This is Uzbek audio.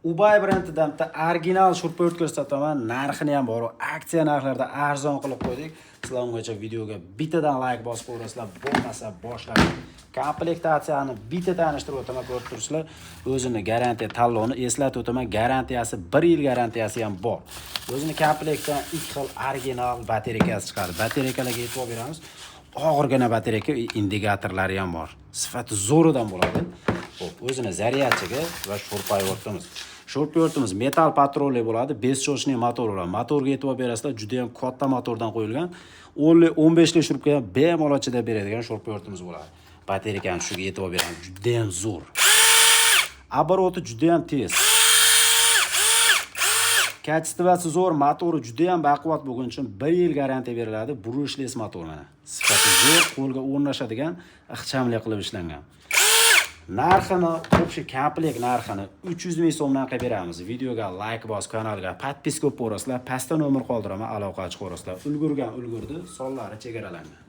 Ubay brendidan bitta original shurpa ko'rsataman. Narxini ham bor. Aksiya narxlarda arzon qilib qo'ydik. Sizlar ungacha videoga bittadan like bosib qo'yasizlar, bo'lmasa boshlaymiz. Komplektatsiyani bitta tanishtirib o'taman, ko'rib turibsizlar. O'zini garantiya tanlovini eslatib o'taman. Garantiyasi 1 yil garantiyasi ham bor. O'zini komplektdan 2 xil original batareyasi chiqadi. Batareykalarga e'tibor beramiz. Og'irgina batareyka indikatorlari ham bor. Sifati zo'ridan bo'ladi. Xo'p, o'zini zaryadchiga va shurpayortimiz. Shurpayortimiz metal patrolli bo'ladi, 5 chochli motor bo'ladi. Motorga e'tibor berasizlar, juda ham katta motordan qo'yilgan. 15 li shurpga ham bemalol chidab beradigan shurpayortimiz bo'ladi. Batareyani shuga e'tibor beramiz, juda ham zo'r. Oboroti juda ham tez. Kачествоsi zo'r, motori juda ham baquvvat bo'lgani uchun 1 yil garantiya beriladi. Brushless motor mana. Sifati zo'r, qo'lga o'rnashadigan, ixchamli qilib ishlangan. Narxini, общий komplekt narxini 300 ming so'mdan qilib beramiz. Videoga like bosib, kanalga podpiska qo'yasizlar, pastda nomer qoldiraman, aloqa chiqarasizlar. Ulgurgan ulgurdi, sonlari chegaralangan.